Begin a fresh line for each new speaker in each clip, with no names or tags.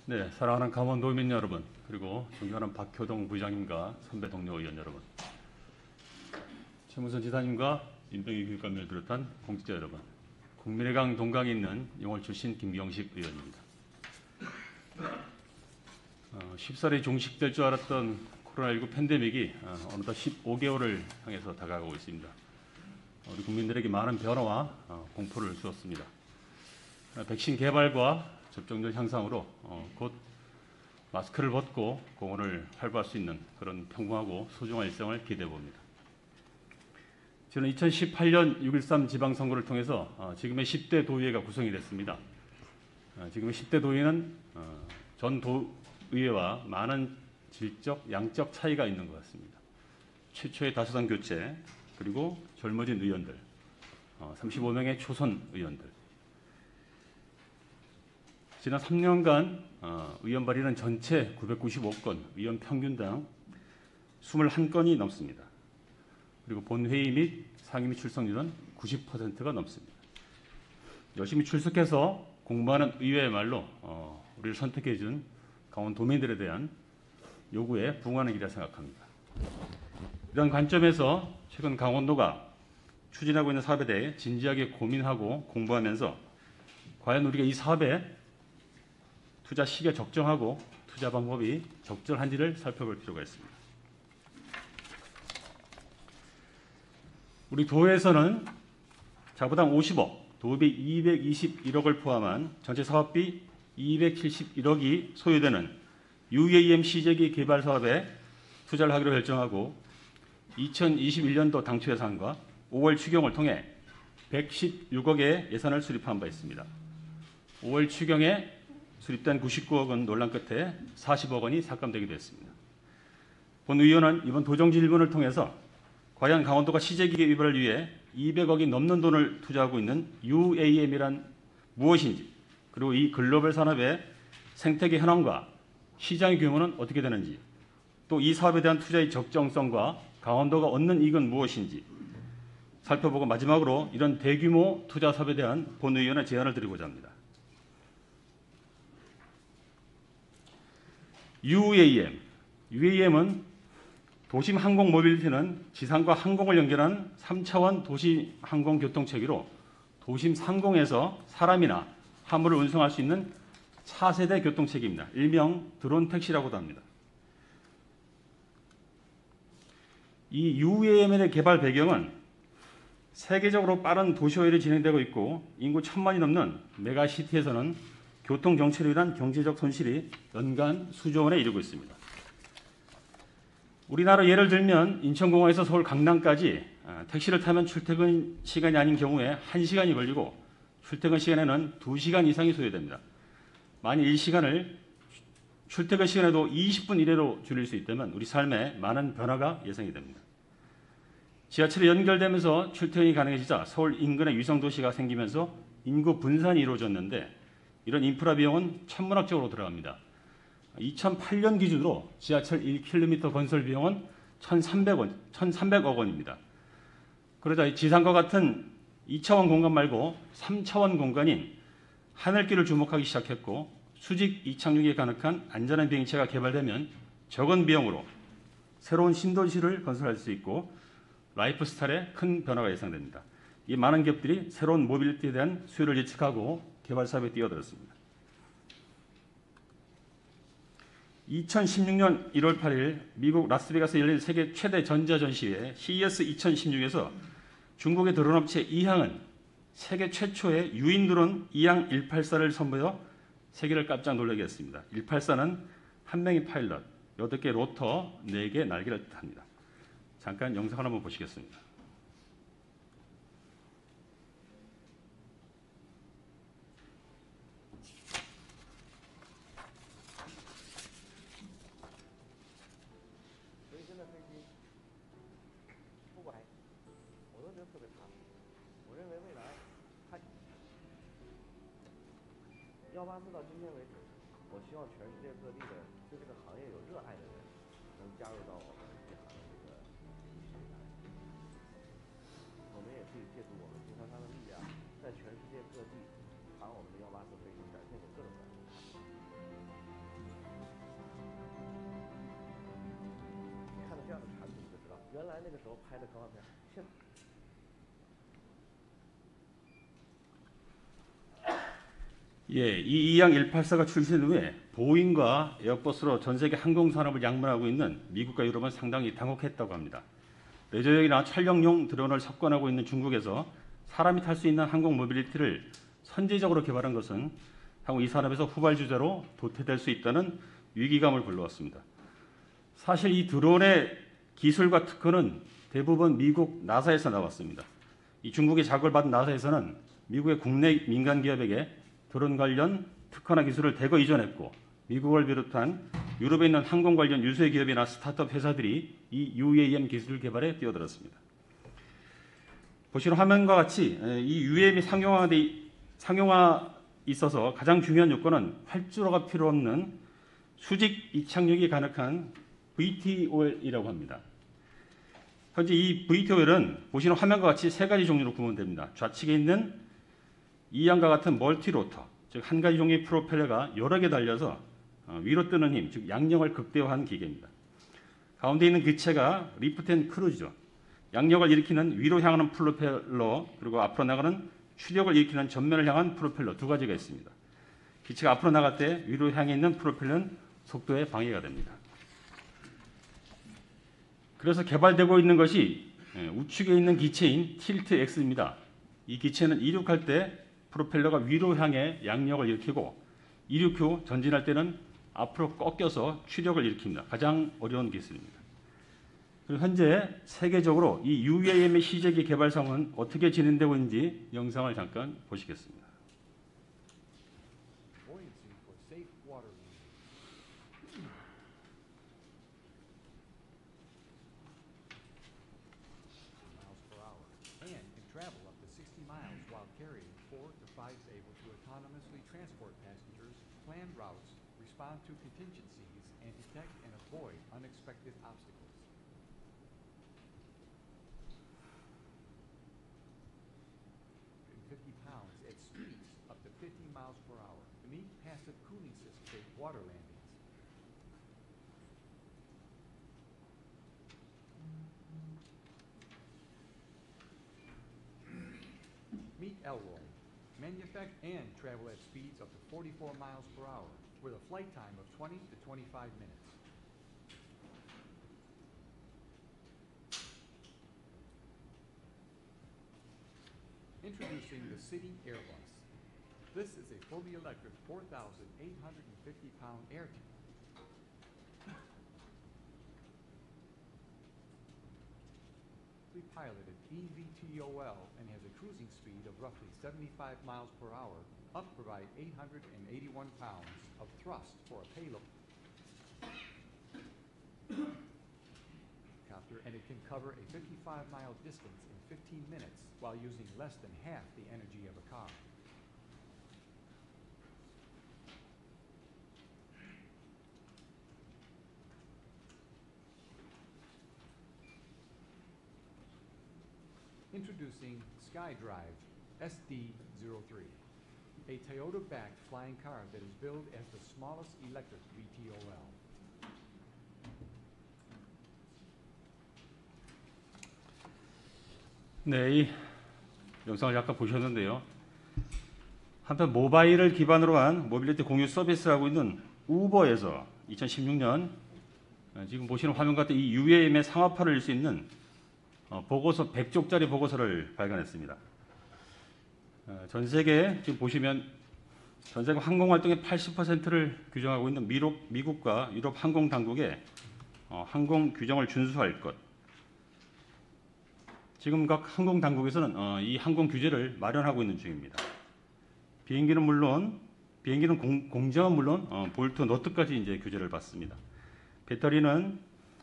네, 사랑하는 강원도민 여러분, 그리고 존경하는 박효동 부의장님과 선배 동료 의원 여러분, 최문선 지사님과 임병희 교육감을 비롯한 공직자 여러분, 국민의 강 동강에 있는 영월 출신 김경식 의원입니다. 쉽사리 종식될 줄 알았던 코로나19 팬데믹이 어느덧 15개월을 향해서 다가가고 있습니다. 우리 국민들에게 많은 변화와 공포를 주었습니다. 백신 개발과 접종률 향상으로 곧 마스크를 벗고 공원을 활보할 수 있는 그런 평범하고 소중한 일상을 기대해 봅니다. 저는 2018년 6.13 지방선거를 통해서 지금의 10대 도의회가 구성이 됐습니다. 지금의 10대 도의회는 전 도의회와 많은 질적, 양적 차이가 있는 것 같습니다. 최초의 다수당 교체, 그리고 젊어진 의원들, 35명의 초선 의원들. 지난 3년간 의원 발의는 전체 995건, 의원 평균당 21건이 넘습니다. 그리고 본회의 및 상임위 출석률은 90%가 넘습니다. 열심히 출석해서 공부하는 의회의 말로 우리를 선택해 준 강원도민들에 대한 요구에 부응하는 일이라 생각합니다. 이런 관점에서 최근 강원도가 추진하고 있는 사업에 대해 진지하게 고민하고 공부하면서 과연 우리가 이 사업에 투자 시기가 적정하고 투자 방법이 적절한지를 살펴볼 필요가 있습니다. 우리 도에서는 자부당 50억, 도읍이 221억을 포함한 전체 사업비 271억이 소요되는 UAM 시제기 개발 사업에 투자를 하기로 결정하고 2021년도 당초 예산과 5월 추경을 통해 116억의 예산을 수립한 바 있습니다. 5월 추경에 수립된 99억은 논란 끝에 40억 원이 삭감되기도 했습니다. 본 의원은 이번 도정 질문을 통해서 과연 강원도가 시제기계 위반을 위해 200억이 넘는 돈을 투자하고 있는 UAM이란 무엇인지, 그리고 이 글로벌 산업의 생태계 현황과 시장의 규모는 어떻게 되는지, 또 이 사업에 대한 투자의 적정성과 강원도가 얻는 이익은 무엇인지 살펴보고 마지막으로 이런 대규모 투자 사업에 대한 본 의원의 제안을 드리고자 합니다. UAM은 도심 항공 모빌리티는 지상과 항공을 연결하는 3차원 도시 항공 교통체계로 도심 상공에서 사람이나 화물을 운송할 수 있는 차세대 교통체계입니다. 일명 드론 택시라고도 합니다. 이 UAM의 개발 배경은 세계적으로 빠른 도시화율이 진행되고 있고 인구 1,000만이 넘는 메가시티에서는 교통 정체로 인한 경제적 손실이 연간 수조 원에 이르고 있습니다. 우리나라 예를 들면 인천공항에서 서울 강남까지 택시를 타면 출퇴근 시간이 아닌 경우에 1시간이 걸리고 출퇴근 시간에는 2시간 이상이 소요됩니다. 만일 이 시간을 출퇴근 시간에도 20분 이내로 줄일 수 있다면 우리 삶에 많은 변화가 예상이 됩니다. 지하철이 연결되면서 출퇴근이 가능해지자 서울 인근의 위성도시가 생기면서 인구 분산이 이루어졌는데 이런 인프라 비용은 천문학적으로 들어갑니다. 2008년 기준으로 지하철 1km 건설 비용은 1,300억 원입니다. 그러자 지상과 같은 2차원 공간 말고 3차원 공간인 하늘길을 주목하기 시작했고 수직 이착륙이 가능한 안전한 비행체가 개발되면 적은 비용으로 새로운 신도시를 건설할 수 있고 라이프 스타일에 큰 변화가 예상됩니다. 이 많은 기업들이 새로운 모빌리티에 대한 수요를 예측하고 개발 사업에 뛰어들었습니다. 2016년 1월 8일 미국 라스베가스에 열린 세계 최대 전자전시회 CES 2016에서 중국의 드론업체 이항은 세계 최초의 유인 드론 이항 184를 선보여 세계를 깜짝 놀라게 했습니다. 184는 한 명의 파일럿, 8개 로터, 4개 날개를 뜻합니다. 잠깐 영상을 한번 보시겠습니다.
原来那个时候拍的科幻片，现
예, 이 이양 184가 출시된 후에 보잉과 에어버스로 전 세계 항공 산업을 양분하고 있는 미국과 유럽은 상당히 당혹했다고 합니다. 레저용이나 촬영용 드론을 석권하고 있는 중국에서 사람이 탈 수 있는 항공 모빌리티를 선제적으로 개발한 것은 향후 이 산업에서 후발주자로 도태될 수 있다는 위기감을 불러왔습니다. 사실 이 드론의 기술과 특허는 대부분 미국 나사에서 나왔습니다. 이 중국의 자극을 받은 나사에서는 미국의 국내 민간 기업에게 드론 관련 특허나 기술을 대거 이전했고, 미국을 비롯한 유럽에 있는 항공 관련 유수의 기업이나 스타트업 회사들이 이 UAM 기술 개발에 뛰어들었습니다. 보시는 화면과 같이 이 UAM이 상용화 있어서 가장 중요한 요건은 활주로가 필요 없는 수직 이착륙이 가능한 VTOL이라고 합니다. 현재 이 VTOL은 보시는 화면과 같이 세 가지 종류로 구분됩니다. 좌측에 있는 이양과 같은 멀티로터, 즉 한 가지 종류의 프로펠러가 여러 개 달려서 위로 뜨는 힘, 즉 양력을 극대화한 기계입니다. 가운데 있는 기체가 리프트 앤 크루즈죠. 양력을 일으키는 위로 향하는 프로펠러, 그리고 앞으로 나가는 추력을 일으키는 전면을 향한 프로펠러 두 가지가 있습니다. 기체가 앞으로 나갈 때 위로 향해 있는 프로펠러는 속도에 방해가 됩니다. 그래서 개발되고 있는 것이 우측에 있는 기체인 틸트 X입니다. 이 기체는 이륙할 때 프로펠러가 위로 향해 양력을 일으키고, 이륙 후 전진할 때는 앞으로 꺾여서 추력을 일으킵니다. 가장 어려운 기술입니다. 그리고 현재 세계적으로 이 UAM의 시제기 개발 상황은 어떻게 진행되고 있는지 영상을 잠깐 보시겠습니다.
plan routes, respond to contingencies, and detect and avoid unexpected obstacles. £50 at speeds up to 50 miles per hour. Beneath passive cooling system water landings. Meet Elroy. Manufacture and travel at speeds up to 44 miles per hour with a flight time of 20 to 25 minutes. Introducing the City Airbus. This is a fully electric 4,850-pound air tank. Piloted eVTOL and has a cruising speed of roughly 75 miles per hour, up to provide 881 pounds of thrust for a payload. And it can cover a 55-mile distance in 15 minutes while using less than half the energy of a car. Introducing SkyDrive SD03, a Toyota-backed flying car that is billed as the smallest electric VTOL.
네, 이 영상을 잠깐 보셨는데요. 한편 모바일을 기반으로 한 모빌리티 공유 서비스를 하고 있는 우버에서 2016년 지금 보시는 화면 같은 이 UAM의 상업화를 낼 수 있는 보고서 100쪽짜리 보고서를 발간했습니다. 전 세계 지금 보시면 전 세계 항공 활동의 80%를 규정하고 있는 미국과 유럽 항공 당국의 항공 규정을 준수할 것. 지금 각 항공 당국에서는 이 항공 규제를 마련하고 있는 중입니다. 비행기는 공정은 물론 볼트, 너트까지 이제 규제를 받습니다. 배터리는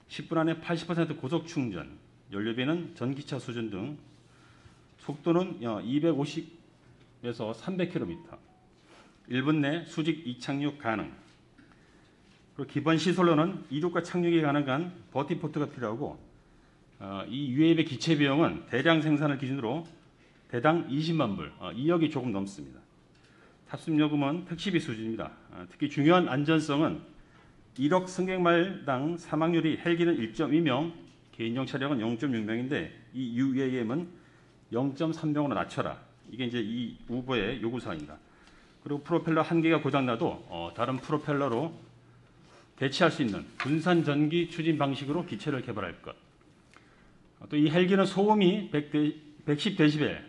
10분 안에 80% 고속 충전, 연료비는 전기차 수준 등, 속도는 250에서 300km, 1분 내 수직 이착륙 가능. 그리고 기본 시설로는 이륙과 착륙이 가능한 버티포트가 필요하고, 이 UAM의 기체 비용은 대량 생산을 기준으로 대당 20만 불, 2억이 조금 넘습니다. 탑승 요금은 택시비 수준입니다. 특히 중요한 안전성은 1억 승객말당 사망률이 헬기는 1.2명, 개인용 차량은 0.6명인데 이 UAM은 0.3명으로 낮춰라. 이게 이제 이 우버의 요구 사항입니다. 그리고 프로펠러 한 개가 고장나도 다른 프로펠러로 대체할 수 있는 분산 전기 추진 방식으로 기체를 개발할 것. 또 이 헬기는 소음이 110데시벨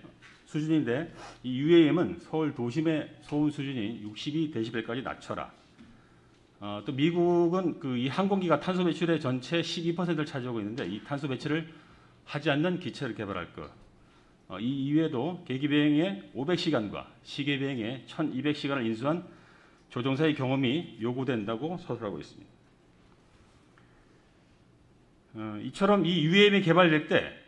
수준인데 이 UAM은 서울 도심의 소음 수준이 62데시벨까지 낮춰라. 또 미국은 이 항공기가 탄소 배출의 전체 12%를 차지하고 있는데 이 탄소 배출을 하지 않는 기체를 개발할 것. 이 이외에도 계기 비행의 500시간과 시계 비행의 1200시간을 인수한 조종사의 경험이 요구된다고 서술하고 있습니다. 이처럼 이 UAM이 개발될 때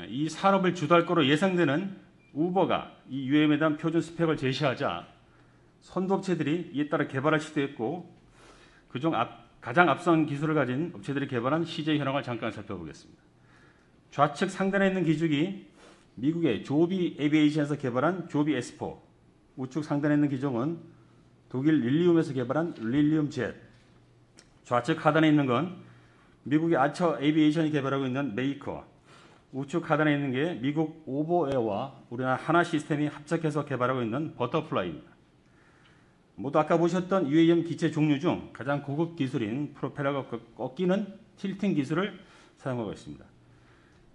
이 산업을 주도할 거로 예상되는 우버가 이 UAM에 대한 표준 스펙을 제시하자 선도업체들이 이에 따라 개발할 수도 있고 그중 가장 앞선 기술을 가진 업체들이 개발한 시제 현황을 잠깐 살펴보겠습니다. 좌측 상단에 있는 기종이 미국의 조비 에비에이션에서 개발한 조비 S4, 우측 상단에 있는 기종은 독일 릴리움에서 개발한 릴리움 젯, 좌측 하단에 있는 건 미국의 아처 에비에이션이 개발하고 있는 메이커, 우측 하단에 있는 게 미국 오버에어와 우리나라 하나 시스템이 합작해서 개발하고 있는 버터플라이입니다. 모두 아까 보셨던 UAM 기체 종류 중 가장 고급 기술인 프로펠러가 꺾이는 틸팅 기술을 사용하고 있습니다.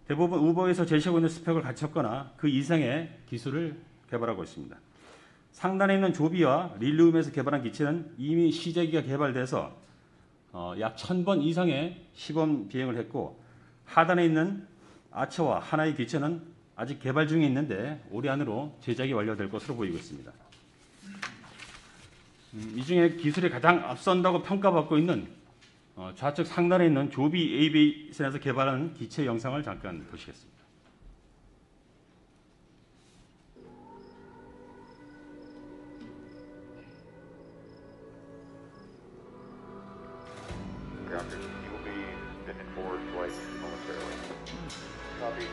대부분 우버에서 제시하고 있는 스펙을 갖췄거나 그 이상의 기술을 개발하고 있습니다. 상단에 있는 조비와 릴리움에서 개발한 기체는 이미 시제기가 개발돼서 약 1000번 이상의 시범 비행을 했고 하단에 있는 아처와 하나의 기체는 아직 개발 중에 있는데 올해 안으로 제작이 완료될 것으로 보이고 있습니다. 이 중에 기술이 가장 앞선다고 평가받고 있는 좌측 상단에 있는 조비 에이비에이션에서 개발한 기체 영상을 잠깐 보시겠습니다.
Grounded, you will be spinning forward flight momentarily. Copy.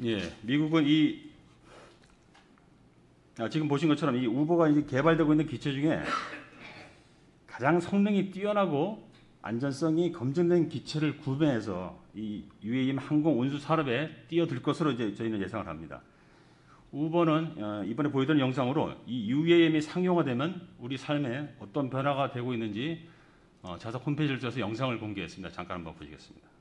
예, 미국은 지금 보신 것처럼 이 우버가 이제 개발되고 있는 기체 중에 가장 성능이 뛰어나고 안전성이 검증된 기체를 구매해서 이 UAM 항공 운수 산업에 뛰어들 것으로 이제 저희는 예상을 합니다. 우버는 이번에 보여드린 영상으로 이 UAM이 상용화되면 우리 삶에 어떤 변화가 되고 있는지 자사 홈페이지를 통해서 영상을 공개했습니다. 잠깐 한번 보시겠습니다.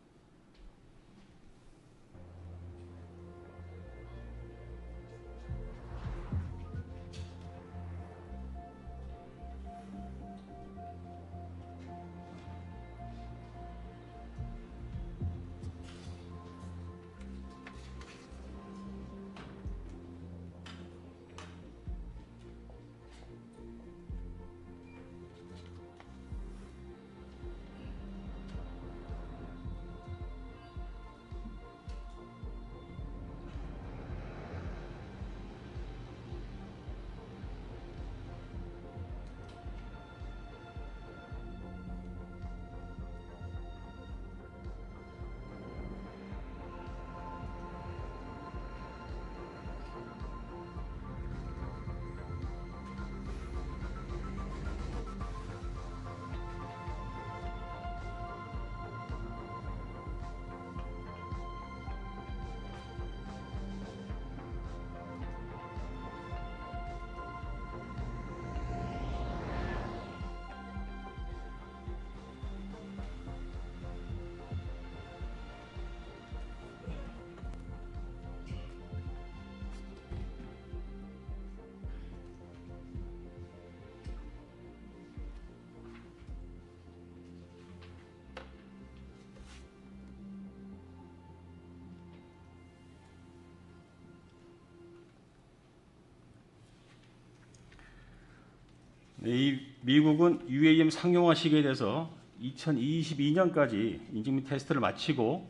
네, 이 미국은 UAM 상용화 시기에 대해서 2022년까지 인증 및 테스트를 마치고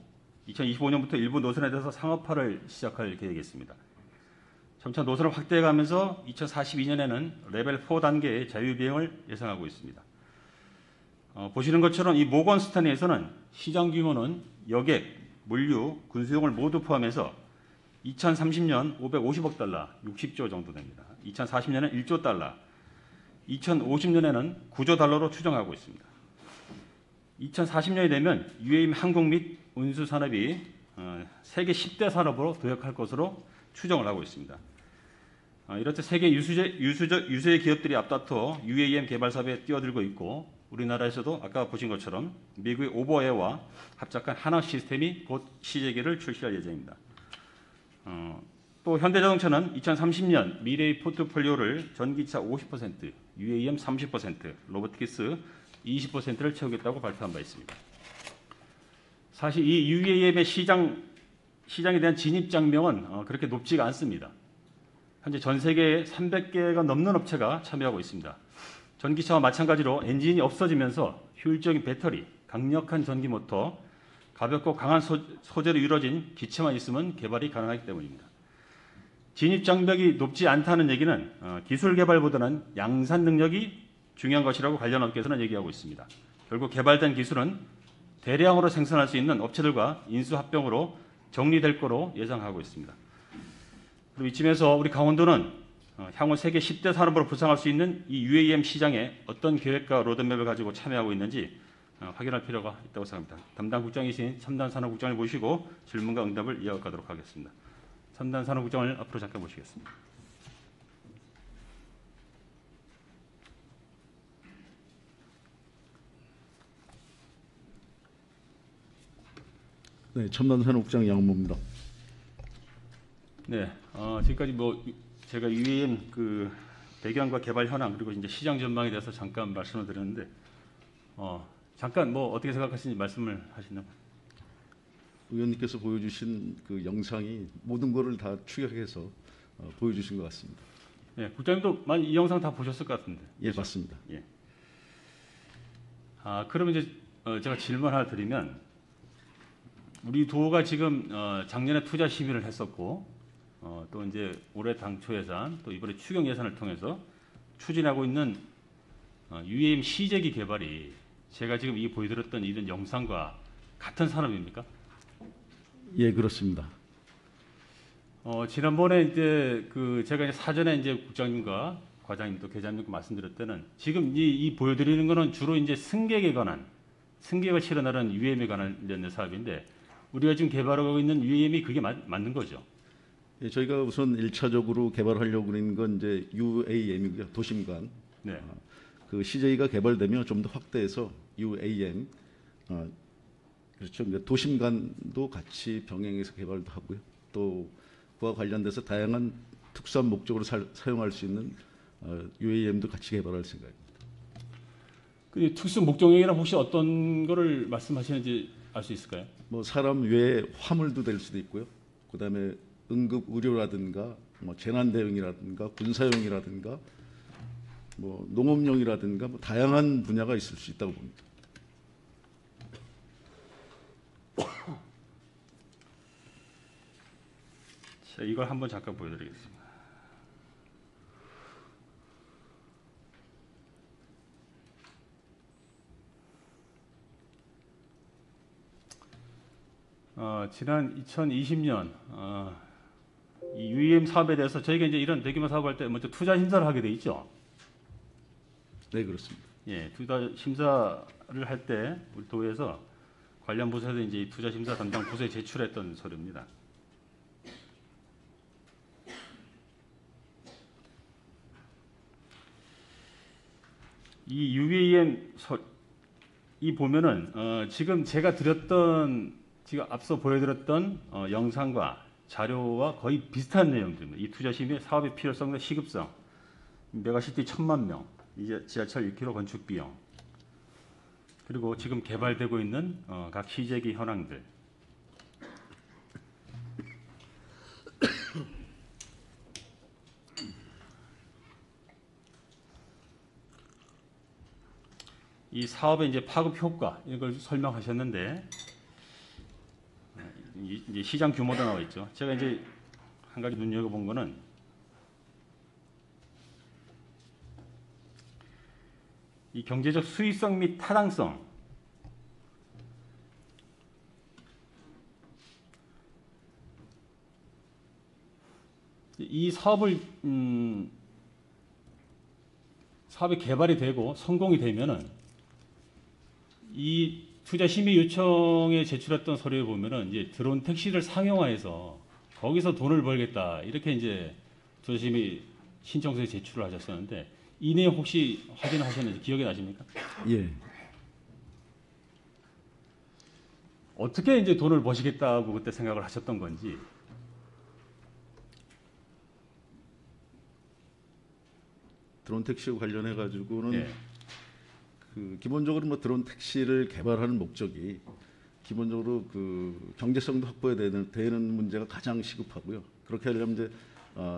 2025년부터 일부 노선에 대해서 상업화를 시작할 계획이었습니다. 점차 노선을 확대해가면서 2042년에는 레벨 4 단계의 자유비행을 예상하고 있습니다. 보시는 것처럼 이 모건스탠리에서는 시장 규모는 여객, 물류, 군수용을 모두 포함해서 2030년 550억 달러, 60조 정도 됩니다. 2040년에는 1조 달러, 2050년에는 9조 달러로 추정하고 있습니다. 2040년이 되면 UAM 항공 및 운수 산업이 세계 10대 산업으로 도약할 것으로 추정을 하고 있습니다. 이렇듯 세계 유수의 기업들이 앞다퉈 UAM 개발 사업에 뛰어들고 있고 우리나라에서도 아까 보신 것처럼 미국의 오버에어와 합작한 하나 시스템이 곧 시제기를 출시할 예정입니다. 또 현대자동차는 2030년 미래의 포트폴리오를 전기차 50%, UAM 30%, 로보틱스 20%를 채우겠다고 발표한 바 있습니다. 사실 이 UAM의 시장에 대한 진입 장벽은 그렇게 높지가 않습니다. 현재 전 세계에 300개가 넘는 업체가 참여하고 있습니다. 전기차와 마찬가지로 엔진이 없어지면서 효율적인 배터리, 강력한 전기 모터, 가볍고 강한 소재로 이루어진 기체만 있으면 개발이 가능하기 때문입니다. 진입 장벽이 높지 않다는 얘기는 기술 개발보다는 양산 능력이 중요한 것이라고 관련 업계에서는 얘기하고 있습니다. 결국 개발된 기술은 대량으로 생산할 수 있는 업체들과 인수합병으로 정리될 거로 예상하고 있습니다. 그리고 이쯤에서 우리 강원도는 향후 세계 10대 산업으로 부상할 수 있는 이 UAM 시장에 어떤 계획과 로드맵을 가지고 참여하고 있는지 확인할 필요가 있다고 생각합니다. 담당 국장이신 첨단산업국장을 모시고 질문과 응답을 이어가도록 하겠습니다. 첨단산업국장을 앞으로 잠깐 모시겠습니다.
네, 첨단산업국장 양모입니다.
네, 지금까지 제가 UAM 배경과 개발 현황 그리고 이제 시장 전망에 대해서 잠깐 말씀을 드렸는데 잠깐 어떻게 생각하시는지 말씀을 하시나요?
의원님께서 보여주신 그 영상이 모든 것을 다 추격해서 보여주신 것 같습니다.
네, 국장님도 많이 이 영상 다 보셨을 것 같은데.
예, 맞습니다.
예. 그러면 이제 제가 질문 하나 드리면 우리 도가 지금 작년에 투자 심의를 했었고 또 이제 올해 당초 예산 또 이번에 추경 예산을 통해서 추진하고 있는 UAM 시제기 개발이 제가 지금 이 보여드렸던 이런 영상과 같은 산업입니까?
예, 그렇습니다.
지난번에 이제 제가 이제 사전에 이제 국장님과 과장님 또 계장님과 말씀드릴 때는 지금 이 보여드리는 거는 주로 이제 승객에 관한 승객을 실어 나르는 UAM에 관련된 사업인데 우리가 지금 개발하고 있는 UAM이 그게 맞는 거죠?
예, 저희가 우선 1차적으로 개발하려고 하는 건 이제 UAM이고요. 도심간.
네.
그 CJ가 개발되면 좀 더 확대해서 UAM, 그렇죠. 그러니까 도심간도 같이 병행해서 개발도 하고요. 또 그와 관련돼서 다양한 특수한 목적으로 사용할 수 있는 UAM도 같이 개발할 생각입니다.
그 특수 목적용이란 혹시 어떤 거를 말씀하시는지 알 수 있을까요?
뭐 사람 외에 화물도 될 수도 있고요. 그다음에 응급 의료라든가 뭐 재난 대응이라든가 군사용이라든가 뭐 농업용이라든가 뭐 다양한 분야가 있을 수 있다고 봅니다.
자, 이걸 한번 잠깐 보여드리겠습니다. 지난 2020년 이 UAM 사업에 대해서 저희가 이제 이런 대규모 사업할 때 먼저 투자 심사를 하게 돼 있죠.
네, 그렇습니다.
예, 투자 심사를 할 때 우리 도에서 관련 부서에서 이제 이 투자 심사 담당 부서에 제출했던 서류입니다. 이 UAM 이 보면은 지금 제가 지금 앞서 보여드렸던 영상과 자료와 거의 비슷한 내용들입니다. 이 투자 심의 사업의 필요성과 시급성, 메가시티 1000만 명, 이제 지하철 1km 건축 비용, 그리고 지금 개발되고 있는 각 시제기 현황들. 이 사업의 이제 파급 효과 이걸 설명하셨는데 이제 시장 규모도 나와 있죠. 제가 이제 한 가지 눈여겨본 거는 이 경제적 수익성 및 타당성. 이 사업이 개발이 되고 성공이 되면은 이 투자 심의 요청에 제출했던 서류에 보면은 이제 드론 택시를 상용화해서 거기서 돈을 벌겠다 이렇게 이제 투자 심의 신청서에 제출을 하셨었는데 이 내용 혹시 확인하셨는지 기억이 나십니까?
예.
어떻게 이제 돈을 버시겠다고 그때 생각을 하셨던 건지.
드론 택시와 관련해 가지고는
예.
그 기본적으로 뭐 드론 택시를 개발하는 목적이 기본적으로 그 경제성도 확보되는 문제가 가장 시급하고요. 그렇게 하려면 이제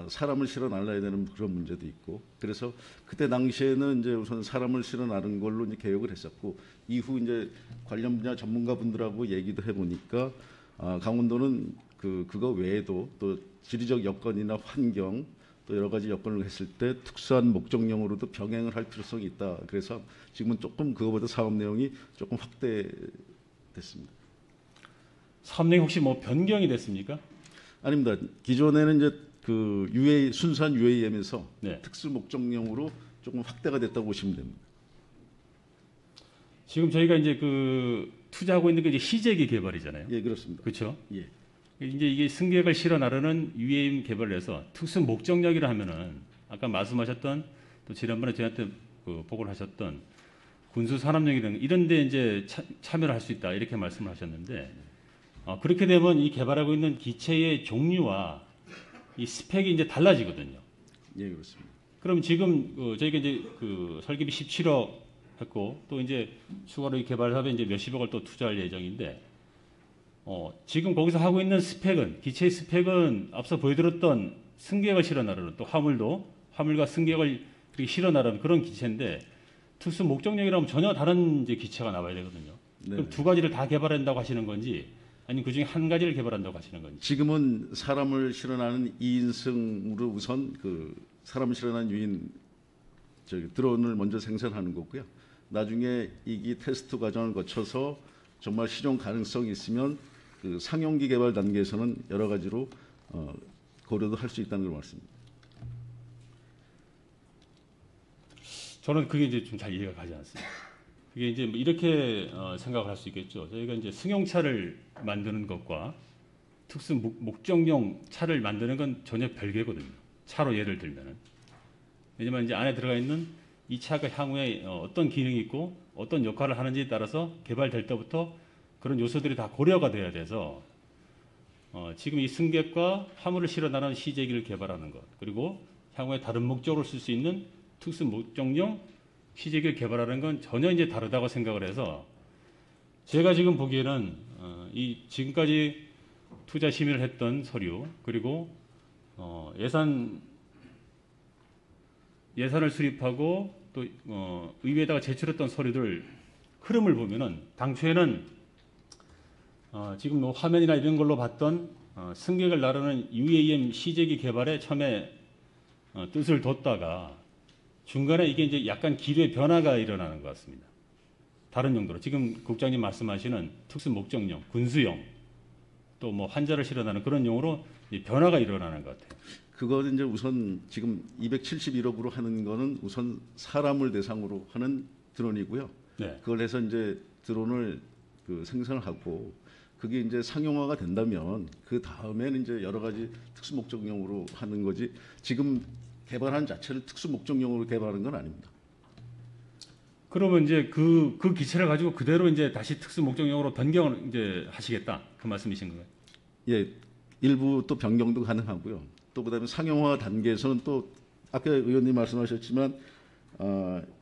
사람을 실어 날라야 되는 그런 문제도 있고, 그래서 그때 당시에는 이제 우선 사람을 실어 나른 걸로 이제 계획을 했었고, 이후 이제 관련 분야 전문가분들하고 얘기도 해보니까 강원도는 그거 외에도 또 지리적 여건이나 환경 또 여러 가지 여건을 했을 때 특수한 목적용으로도 병행을 할 필요성이 있다. 그래서 지금은 조금 그거보다 사업 내용이 조금 확대됐습니다.
사업 내용 혹시 뭐 변경이 됐습니까?
아닙니다. 기존에는 이제 그 순수한 UAM에서
네.
특수 목적용으로 조금 확대가 됐다고 보시면 됩니다.
지금 저희가 이제 그 투자하고 있는 게 이제 시제기 개발이잖아요.
예, 그렇습니다.
그렇죠?
예.
이제 이게 승객을 실어 나르는 UAM 개발을 해서 특수 목적역이라 하면은 아까 말씀하셨던 또 지난번에 저한테 그 보고를 하셨던 군수 산업용이라는 이런 데 이제 참여를 할 수 있다 이렇게 말씀을 하셨는데 그렇게 되면 이 개발하고 있는 기체의 종류와 이 스펙이 이제 달라지거든요.
예, 그렇습니다.
그럼 지금 저희가 이제 그 설계비 17억 했고 또 이제 추가로 이 개발 사업에 이제 몇십억을 또 투자할 예정인데 지금 거기서 하고 있는 스펙은 기체의 스펙은 앞서 보여드렸던 승객을 실어 나르는 또 화물과 승객을 이렇게 실어 나르는 그런 기체인데 특수 목적역이라면 전혀 다른 이제 기체가 나와야 되거든요.
네.
그럼 두 가지를 다 개발한다고 하시는 건지 아니면 그 중에 한 가지를 개발한다고 하시는 건지.
지금은 사람을 실어나는 2인승으로 우선 그 사람을 실어나는 드론을 먼저 생산하는 거고요. 나중에 이기 테스트 과정을 거쳐서 정말 실용 가능성이 있으면 그 상용기 개발 단계에서는 여러 가지로 고려도 할 수 있다는 걸 말씀입니다.
저는 그게 이제 좀 잘 이해가 가지 않습니다. 그게 이제 뭐 이렇게 생각을 할 수 있겠죠. 저희가 이제 승용차를 만드는 것과 특수 목적용 차를 만드는 건 전혀 별개거든요. 차로 예를 들면은. 왜냐면 이제 안에 들어가 있는 이 차가 향후에 어떤 기능이 있고 어떤 역할을 하는지에 따라서 개발될 때부터 그런 요소들이 다 고려가 돼야 돼서 지금 이 승객과 화물을 실어 나르는 시제기를 개발하는 것 그리고 향후에 다른 목적으로 쓸 수 있는 특수 목적용 시제기를 개발하는 건 전혀 이제 다르다고 생각을 해서 제가 지금 보기에는 이 지금까지 투자 심의를 했던 서류 그리고 예산을 수립하고 또 의회에다가 제출했던 서류들 흐름을 보면은 당초에는 지금 뭐 화면이나 이런 걸로 봤던 승객을 나르는 UAM 시제기 개발에 처음에 뜻을 뒀다가 중간에 이게 이제 약간 기류의 변화가 일어나는 것 같습니다. 다른 용도로 지금 국장님 말씀하시는 특수 목적용, 군수용, 또 뭐 환자를 실어나는 그런 용어로 변화가 일어나는 것 같아요.
그거는 이제 우선 지금 271억으로 하는 거는 우선 사람을 대상으로 하는 드론이고요.
네.
그걸 해서 이제 드론을 생산을 하고 그게 이제 상용화가 된다면 그 다음에는 이제 여러 가지 특수 목적용으로 하는 거지. 지금 개발한 자체를 특수 목적용으로 개발하는 건 아닙니다.
그러면 이제 그 기체를 가지고 그대로 이제 다시 특수 목적용으로 변경을 이제 하시겠다 그 말씀이신 거예요?
예, 일부 또 변경도 가능하고요. 또 그다음에 상용화 단계에서는 또 아까 의원님 말씀하셨지만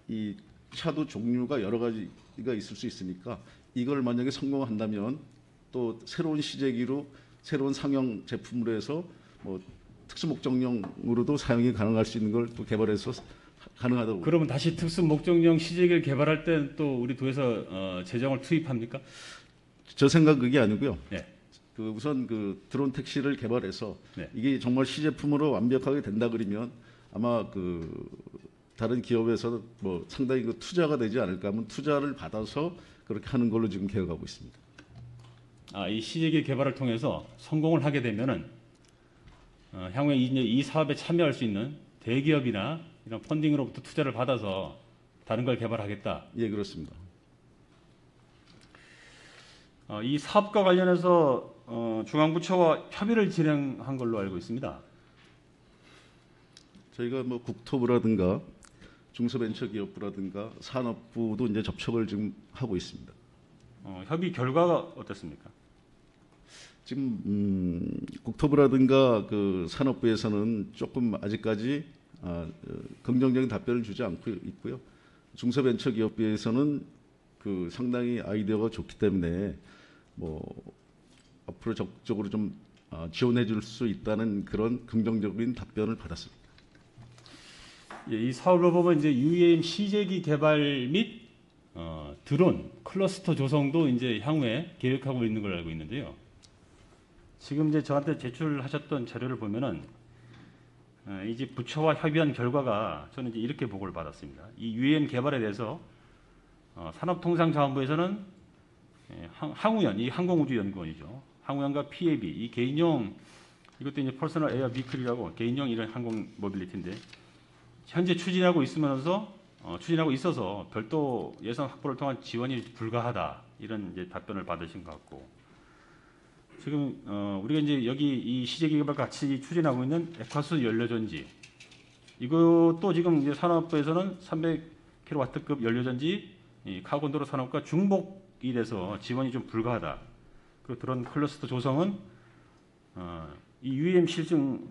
이 차도 종류가 여러 가지가 있을 수 있으니까 이걸 만약에 성공한다면 또 새로운 시제기로 새로운 상용 제품으로 해서 뭐 특수 목적용으로도 사용이 가능할 수 있는 걸 또 개발해서 가능하다고.
그러면 다시 특수 목적용 시제기를 개발할 때는 또 우리 도에서 재정을 투입합니까?
저 생각 그게 아니고요.
네.
그 우선 그 드론 택시를 개발해서
네.
이게 정말 시제품으로 완벽하게 된다 그러면 아마 그 다른 기업에서 뭐 상당히 그 투자가 되지 않을까 하면 투자를 받아서 그렇게 하는 걸로 지금 계획하고 있습니다.
이 시제기 개발을 통해서 성공을 하게 되면은 향후에 이제 이 사업에 참여할 수 있는 대기업이나 이런 펀딩으로부터 투자를 받아서 다른 걸 개발하겠다.
예, 그렇습니다.
이 사업과 관련해서 중앙부처와 협의를 진행한 걸로 알고 있습니다.
저희가 뭐 국토부라든가 중소벤처기업부라든가 산업부도 이제 접촉을 지금 하고 있습니다.
협의 결과가 어떻습니까?
지금 국토부라든가 그 산업부에서는 조금 아직까지 긍정적인 답변을 주지 않고 있고요. 중소벤처기업부에서는 그 상당히 아이디어가 좋기 때문에 뭐 앞으로 적극적으로 좀 지원해 줄 수 있다는 그런 긍정적인 답변을 받았습니다.
예, 이 사업을 보면 이제 UAM 시제기 개발 및 드론 클러스터 조성도 이제 향후에 계획하고 있는 걸 알고 있는데요. 지금 이제 저한테 제출하셨던 자료를 보면은 이제 부처와 협의한 결과가 저는 이제 이렇게 보고를 받았습니다. 이 UAM 개발에 대해서 산업통상자원부에서는 항우연, 이 항공우주연구원이죠. 항우연과 PAB, 이 개인용 이것도 이제 퍼스널 에어 비클이라고 개인용 이런 항공 모빌리티인데 현재 추진하고 있어서 별도 예산 확보를 통한 지원이 불가하다 이런 이제 답변을 받으신 것 같고 지금 우리가 이제 여기 이 시제기 개발 같이 추진하고 있는 액화수 연료전지 이것도 지금 이제 산업부에서는 300kW급 연료전지 이 카곤도로 산업과 중복이 돼서 지원이 좀 불가하다. 그리고 드론 클러스터 조성은 이 UAM 실증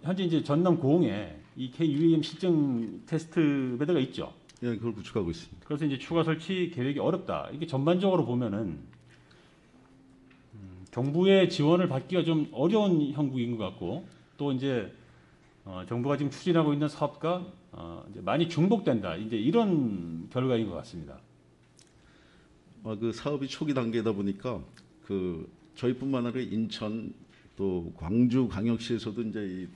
현재 이제 전남 고흥에 이 KUAM 실증 테스트 베드가 있죠.
예, 그걸 구축하고 있습니다.
그래서 이제 추가 설치 계획이 어렵다. 이게 전반적으로 보면은 정부의 지원을 받기가 좀 어려운 형국인 것 같고 또 이제 정부가 지금 추진하고 있는 사업과 이제 많이 중복된다. 이제 이런 결과인 것 같습니다.
그 사업이 초기 단계다 보니까 그 저희뿐만 아니라 인천 또 광주 광역시에서도 이제 이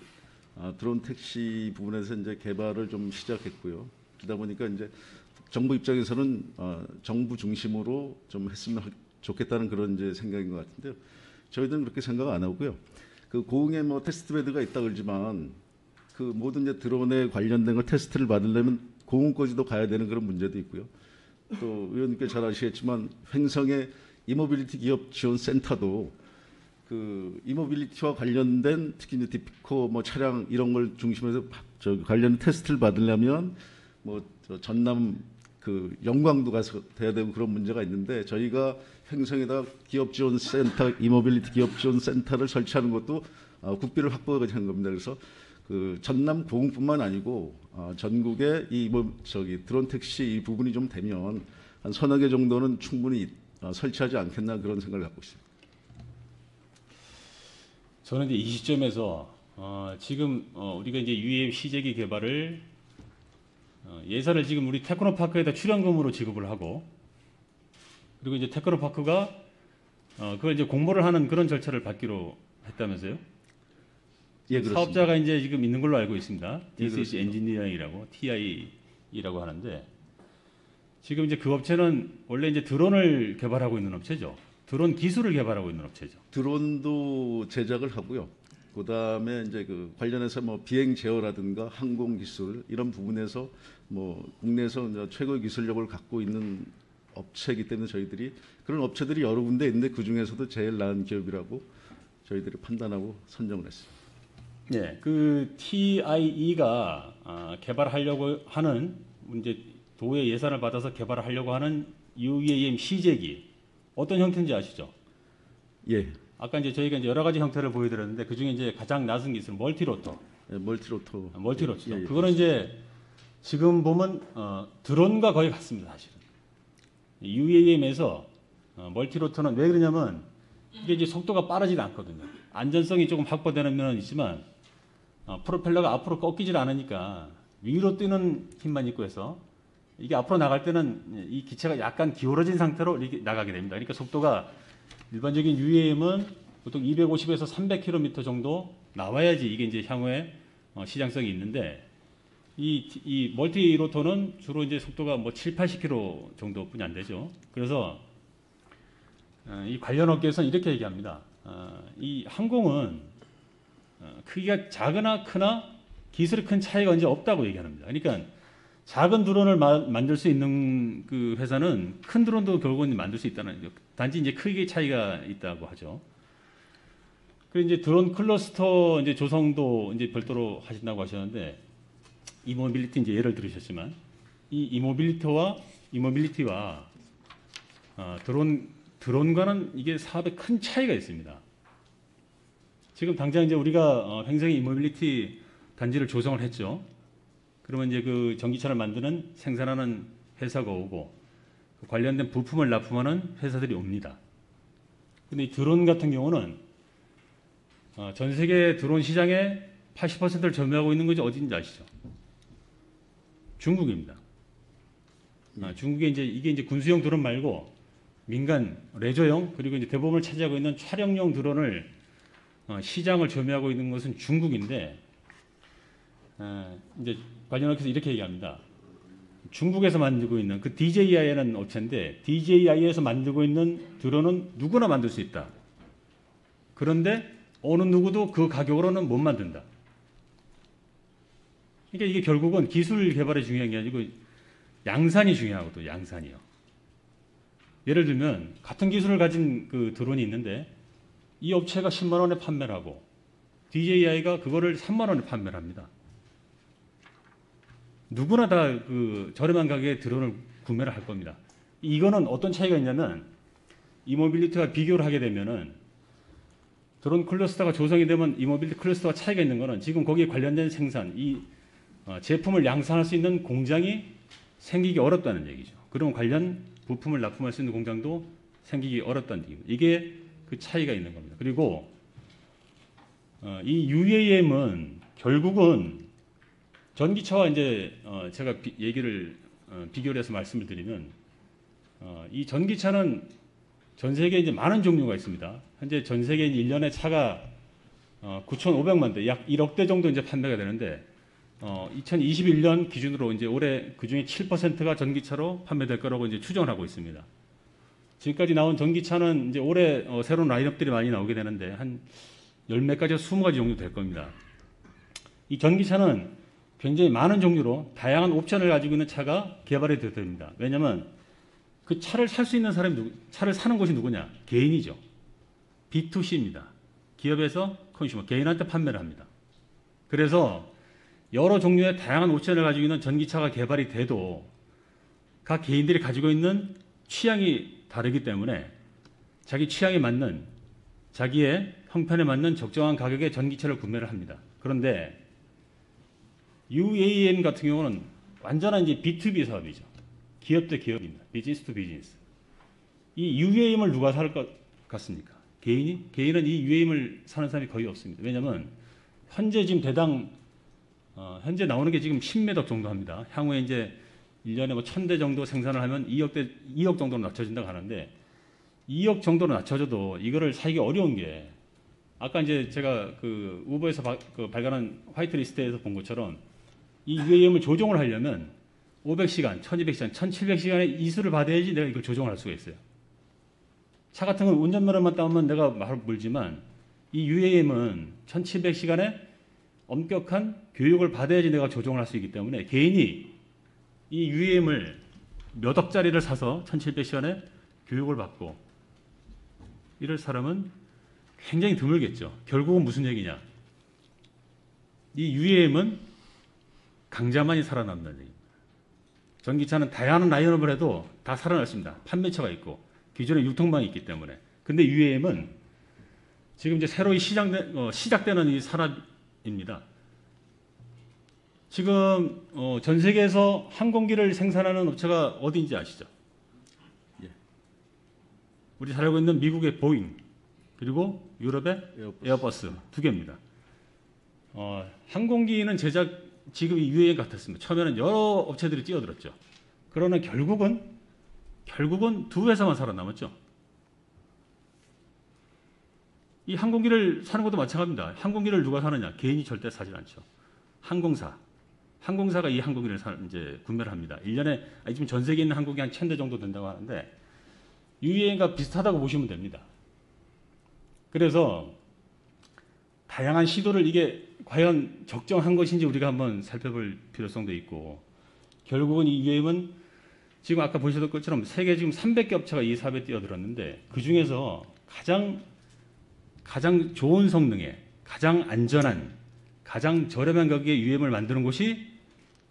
드론 택시 부분에서 이제 개발을 좀 시작했고요. 그러다 보니까 이제 정부 입장에서는 정부 중심으로 좀 했으면 좋겠다는 그런 이제 생각인 것 같은데요. 저희들은 그렇게 생각 안 하고요. 그 고흥에 뭐 테스트 베드가 있다 그러지만 그 모든 이제 드론에 관련된 걸 테스트를 받으려면 고흥까지도 가야 되는 그런 문제도 있고요. 또 의원님께 잘 아시겠지만 횡성의 이모빌리티 기업 지원 센터도 그 이모빌리티와 관련된 특히 이제 디피코 뭐 차량 이런 걸 중심으로 해서 관련 테스트를 받으려면 뭐 전남 그 영광도 가서 돼야 되고 그런 문제가 있는데 저희가 횡성에다 기업 지원 센터 이모빌리티 기업 지원 센터를 설치하는 것도 국비를 확보하게 한 겁니다. 그래서 그 전남 고흥뿐만 아니고 전국에 이 드론 택시 이 부분이 좀 되면 한 서너 개 정도는 충분히 설치하지 않겠나 그런 생각을 갖고 있습니다.
저는 이제 이 시점에서 지금 우리가 이제 UAM 시제기 개발을 예산을 지금 우리 테크노파크에다 출연금으로 지급을 하고 그리고 이제 테크노파크가 그걸 이제 공모를 하는 그런 절차를 받기로 했다면서요?
예, 그렇습니다.
사업자가 이제 지금 있는 걸로 알고 있습니다.
예,
DCC 엔지니어링이라고 TI라고 하는데 지금 이제 그 업체는 원래 이제 드론을 개발하고 있는 업체죠. 드론 기술을 개발하고 있는 업체죠.
드론도 제작을 하고요. 그다음에 이제 그 관련해서 뭐 비행 제어라든가 항공 기술 이런 부분에서 뭐 국내에서 이제 최고의 기술력을 갖고 있는 업체이기 때문에 저희들이 그런 업체들이 여러 군데 있는데 그 중에서도 제일 나은 기업이라고 저희들이 판단하고 선정을 했습니다.
네, 그 TIE가 개발하려고 하는 이제 도의 예산을 받아서 개발하려고 하는 UAM 시제기 어떤 형태인지 아시죠?
예,
아까 이제 저희가 이제 여러 가지 형태를 보여드렸는데 그 중에 이제 가장 낫은 기술 멀티로터.
예, 멀티로터.
멀티로터.
예, 예,
그거는 이제 지금 보면 드론과 거의 같습니다, 사실은. UAM에서 멀티로터는 왜 그러냐면 이게 이제 속도가 빠르지가 않거든요. 안전성이 조금 확보되는 면은 있지만 프로펠러가 앞으로 꺾이질 않으니까 위로 뛰는 힘만 있고 해서 이게 앞으로 나갈 때는 이 기체가 약간 기울어진 상태로 이렇게 나가게 됩니다. 그러니까 속도가 일반적인 UAM은 보통 250에서 300km 정도 나와야지 이게 이제 향후에 시장성이 있는데 이 멀티 로터는 주로 이제 속도가 뭐 7, 80km 정도뿐이 안 되죠. 그래서 이 관련 업계에서는 이렇게 얘기합니다. 이 항공은 크기가 작으나 크나 기술이 큰 차이가 이제 없다고 얘기합니다. 그러니까 작은 드론을 만들 수 있는 그 회사는 큰 드론도 결국은 만들 수 있다는 거죠. 단지 이제 크기의 차이가 있다고 하죠. 그리고 이제 드론 클러스터 이제 조성도 이제 별도로 하신다고 하셨는데 이모빌리티 이제 예를 들으셨지만 이 이모빌리티와 드론과는 이게 사업에 큰 차이가 있습니다. 지금 당장 이제 우리가 횡성이 이모빌리티 단지를 조성을 했죠. 그러면 이제 그 전기차를 만드는 생산하는 회사가 오고 그 관련된 부품을 납품하는 회사들이 옵니다. 근데 이 드론 같은 경우는 전 세계 드론 시장의 80%를 점유하고 있는 것이 어디인지 아시죠? 중국입니다. 중국에 이게 이제 군수용 드론 말고 민간 레저용 그리고 이제 대부분을 차지하고 있는 촬영용 드론을 시장을 점유하고 있는 것은 중국인데 이제 관련해서 이렇게 얘기합니다. 중국에서 만들고 있는 그 DJI라는 업체인데 DJI에서 만들고 있는 드론은 누구나 만들 수 있다. 그런데 어느 누구도 그 가격으로는 못 만든다. 그러니까 이게 결국은 기술 개발이 중요한 게 아니고 양산이 중요하거든요. 양산이요. 예를 들면 같은 기술을 가진 그 드론이 있는데 이 업체가 10만 원에 판매를 하고 DJI가 그거를 3만 원에 판매를 합니다. 누구나 다 그 저렴한 가격에 드론을 구매를 할 겁니다. 이거는 어떤 차이가 있냐면 이모빌리티와 비교를 하게 되면은 드론 클러스터가 조성이 되면 이모빌리티 클러스터와 차이가 있는 거는 지금 거기에 관련된 생산, 이 제품을 양산할 수 있는 공장이 생기기 어렵다는 얘기죠. 그럼 관련 부품을 납품할 수 있는 공장도 생기기 어렵다는 얘기입니다. 이게 그 차이가 있는 겁니다. 그리고 이 UAM은 결국은 전기차와 이제 제가 비교를 해서 말씀을 드리면 이 전기차는 전 세계에 이제 많은 종류가 있습니다. 현재 전 세계에 1년에 차가 9,500만 대, 약 1억 대 정도 이제 판매가 되는데 2021년 기준으로 이제 올해 그 중에 7%가 전기차로 판매될 거라고 이제 추정을 하고 있습니다. 지금까지 나온 전기차는 이제 올해 새로운 라인업들이 많이 나오게 되는데 한 10몇 가지, 20가지 정도 될 겁니다. 이 전기차는 굉장히 많은 종류로 다양한 옵션을 가지고 있는 차가 개발이 되어야 됩니다. 왜냐하면 그 차를 살 수 있는 사람이 차를 사는 곳이 누구냐? 개인이죠. B2C입니다. 기업에서 컨슈머, 개인한테 판매를 합니다. 그래서 여러 종류의 다양한 옵션을 가지고 있는 전기차가 개발이 돼도 각 개인들이 가지고 있는 취향이 다르기 때문에 자기 취향에 맞는 자기의 형편에 맞는 적정한 가격의 전기차를 구매를 합니다. 그런데 UAM 같은 경우는 완전한 이제 B2B 사업이죠. 기업 대 기업입니다. 비즈니스 투 비즈니스. 이 UAM을 누가 살 것 같습니까? 개인이? 개인은 이 UAM을 사는 사람이 거의 없습니다. 왜냐하면 현재 지금 대당 현재 나오는 게 지금 10매덕 정도 합니다. 향후에 이제 1년에 뭐 1000대 정도 생산을 하면 2억 정도로 낮춰진다고 하는데 2억 정도로 낮춰져도 이거를 사기가 어려운 게 아까 이제 제가 그 우버에서 발간한 화이트리스트에서 본 것처럼 이 UAM을 조종을 하려면 500시간, 1200시간, 1700시간의 이수를 받아야지 내가 이걸 조종을 할 수가 있어요. 차 같은 건 운전면허만 따면 내가 바로 물지만 이 UAM은 1700시간의 엄격한 교육을 받아야지 내가 조종을 할 수 있기 때문에 개인이 이 UAM을 몇 억짜리를 사서 1700시간의 교육을 받고 이럴 사람은 굉장히 드물겠죠. 결국은 무슨 얘기냐. 이 UAM은 강자만이 살아남는다는 얘기입니다. 전기차는 다양한 라인업을 해도 다 살아났습니다. 판매처가 있고 기존에 유통망이 있기 때문에. 근데 UAM은 지금 이제 새로이 시작되는 이 산업입니다. 지금 전 세계에서 항공기를 생산하는 업체가 어디인지 아시죠? 예. 우리 잘 알고 있는 미국의 보잉 그리고 유럽의 에어버스 두 개입니다. 항공기는 제작 지금 이 UAM 같았습니다. 처음에는 여러 업체들이 뛰어들었죠. 그러나 결국은 두 회사만 살아남았죠. 이 항공기를 사는 것도 마찬가지입니다. 항공기를 누가 사느냐? 개인이 절대 사지 않죠. 항공사가 이 항공기를 이제 구매를 합니다. 1년에 지금 전 세계에 있는 항공기 한 1000대 정도 된다고 하는데 UAM과 비슷하다고 보시면 됩니다. 그래서 다양한 시도를 이게 과연 적정한 것인지 우리가 한번 살펴볼 필요성도 있고, 결국은 이 UAM은 지금 아까 보셨던 것처럼 세계 지금 300개 업체가 이 사업에 뛰어들었는데 그 중에서 가장 좋은 성능에 가장 안전한 가장 저렴한 가격에 UAM을 만드는 곳이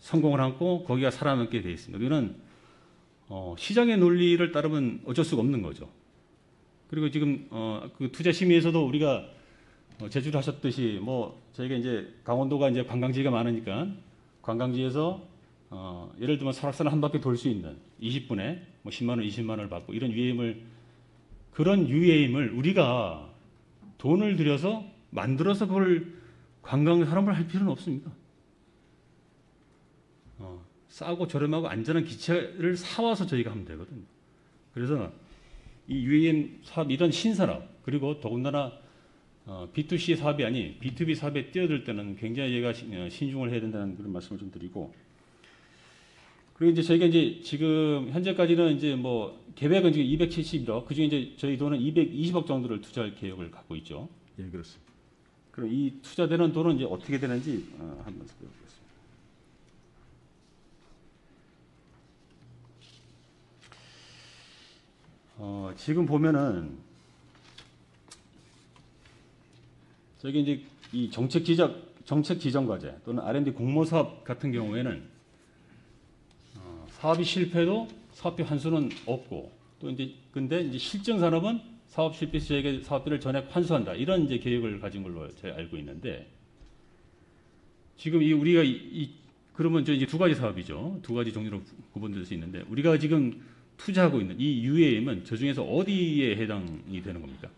성공을 하고 거기가 살아남게 되어 있습니다. 이거는 시장의 논리를 따르면 어쩔 수가 없는 거죠. 그리고 지금 그 투자 심의에서도 우리가 제주를 하셨듯이 뭐 저희가 이제 강원도가 이제 관광지가 많으니까 관광지에서 예를 들면 설악산을 한 바퀴 돌 수 있는 20분에 뭐 10만 원, 20만 원을 받고 이런 그런 UAM을 우리가 돈을 들여서 만들어서 그걸 관광 산업을 할 필요는 없습니다. 싸고 저렴하고 안전한 기체를 사와서 저희가 하면 되거든요. 그래서 이 UAM 사업 이런 신산업 그리고 더군다나 B2C 사업이 아닌 B2B 사업에 뛰어들 때는 굉장히 얘가 신중을 해야 된다는 그런 말씀을 좀 드리고, 그리고 이제 저희가 이제 지금 현재까지는 이제 뭐 계획은 지금 271억, 그중에 이제 저희 돈은 220억 정도를 투자할 계획을 갖고 있죠.
예, 그렇습니다.
그럼 이 투자되는 돈은 이제 어떻게 되는지 한번 살펴보겠습니다. 지금 보면은 저기 이제 이 정책 지정 과제 또는 R&D 공모 사업 같은 경우에는 사업이 실패도 사업비 환수는 없고, 또 이제 근데 이제 실증 산업은 사업 실패 시 저에게 사업비를 전액 환수한다, 이런 이제 계획을 가진 걸로 제가 알고 있는데, 지금 우리가 그러면 이제 두 가지 사업이죠. 두 가지 종류로 구분될 수 있는데, 우리가 지금 투자하고 있는 이 UAM은 저 중에서 어디에 해당이 되는 겁니까?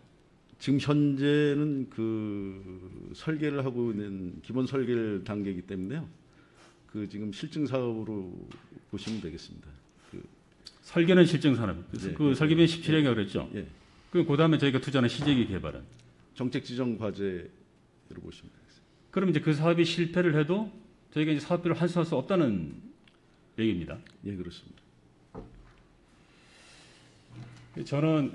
지금 현재는 그 설계를 하고 있는 기본 설계 단계이기 때문에요. 그 지금 실증 사업으로 보시면 되겠습니다.
설계는 실증 산업.
네,
그 설계비는 17억이라고 그랬죠.
예.
그 다음에 저희가 투자하는 시제기 개발은
정책 지정 과제로 보시면 되겠습니다.
그럼 이제 그 사업이 실패를 해도 저희가 이제 사업비를 환수할 수 없다는 얘기입니다.
예, 그렇습니다.
저는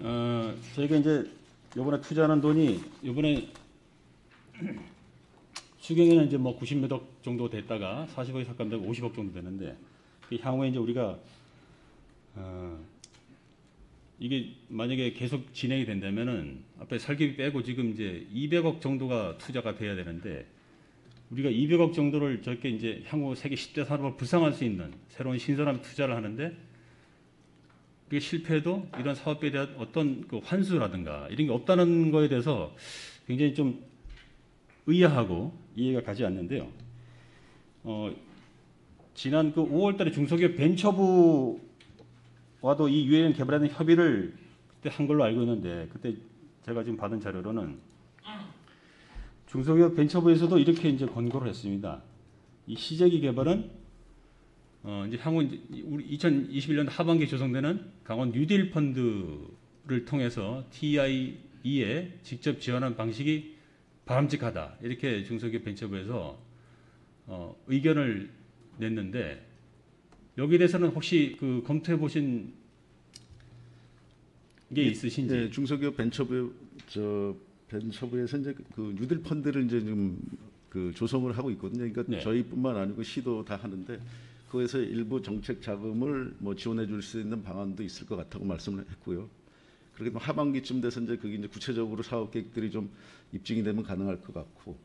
저희가 이제 이번에 투자하는 돈이 이번에 추경에는 이제 뭐 90몇억 정도 됐다가 40억이 삭감되고 50억 정도 되는데, 그 향후에 이제 우리가 이게 만약에 계속 진행이 된다면은 앞에 설계비 빼고 지금 이제 200억 정도가 투자가 돼야 되는데, 우리가 200억 정도를 저렇게 이제 향후 세계 10대 산업을 부상할 수 있는 새로운 신선한 투자를 하는데, 그게 실패해도 이런 사업에 대한 어떤 그 환수라든가 이런 게 없다는 거에 대해서 굉장히 좀 의아하고 이해가 가지 않는데요. 지난 그 5월달에 중소기업 벤처부와도 이 UAM 개발에 대한 협의를 그때 한 걸로 알고 있는데, 그때 제가 지금 받은 자료로는 중소기업 벤처부에서도 이렇게 이제 권고를 했습니다. 이 시제기 개발은 이제 향후 우리 2021년 하반기에 조성되는 강원 뉴딜 펀드를 통해서 TIE에 직접 지원한 방식이 바람직하다, 이렇게 중소기업 벤처부에서 의견을 냈는데, 여기에 대해서는 혹시 그 검토해 보신 게 있으신지?
네, 중소기업 벤처부에서 이제 그 뉴딜 펀드를 이제 좀 그 조성을 하고 있거든요. 그러니까
네.
저희뿐만 아니고 시도 다 하는데, 거기서 일부 정책 자금을 뭐 지원해 줄 수 있는 방안도 있을 것 같다고 말씀을 했고요. 그렇게 좀 하반기쯤 돼서 이제 그게 이제 구체적으로 사업 계획들이 좀 입증이 되면 가능할 것 같고,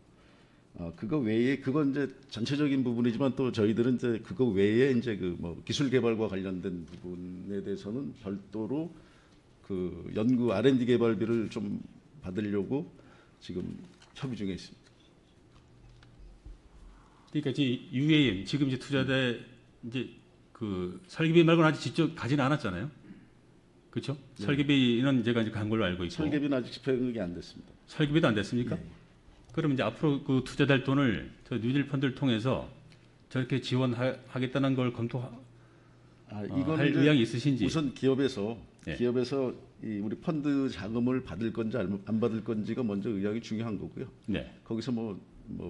그거 외에 그건 이제 전체적인 부분이지만 또 저희들은 이제 그거 외에 이제 그 뭐 기술 개발과 관련된 부분에 대해서는 별도로 그 연구 R&D 개발비를 좀 받으려고 지금 협의 중에 있습니다.
그러니까 이제 UAM 지금 이제 투자대 이제 그 설계비 말고는 아직 직접 가지는 않았잖아요. 그렇죠?
네.
설계비는 제가 이제 간 걸로 알고 있고.
설계비는 아직 집행이 안 됐습니다.
설계비도 안 됐습니까?
네.
그럼 이제 앞으로 그 투자될 돈을 저 뉴딜 펀드를 통해서 저렇게 지원하겠다는 걸 검토할
이거는 이제
의향이 있으신지.
우선 기업에서
예.
이 우리 펀드 자금을 받을 건지 안 받을 건지가 먼저 의향이 중요한 거고요.
네.
거기서 뭐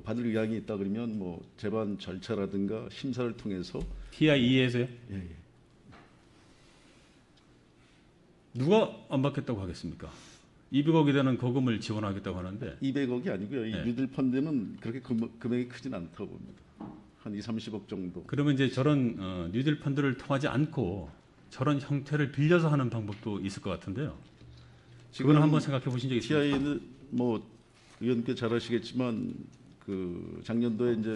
받을 의향이 있다 그러면 뭐 재반 절차라든가 심사를 통해서
TIE에서요?
예.
누가 안 받겠다고 하겠습니까? 200억이 되는 거금을 지원하겠다고 하는데
200억이 아니고요. 이
네.
뉴딜 펀드는 그렇게 금액이 크진 않다고 봅니다. 한 2~30억 정도.
그러면 이제 저런 뉴딜 펀드를 통하지 않고 저런 형태를 빌려서 하는 방법도 있을 것 같은데요.
지금
그건 한번 생각해 보신 적 있습니까?
TI는 뭐 의원께 잘 아시겠지만 그 작년도에 이제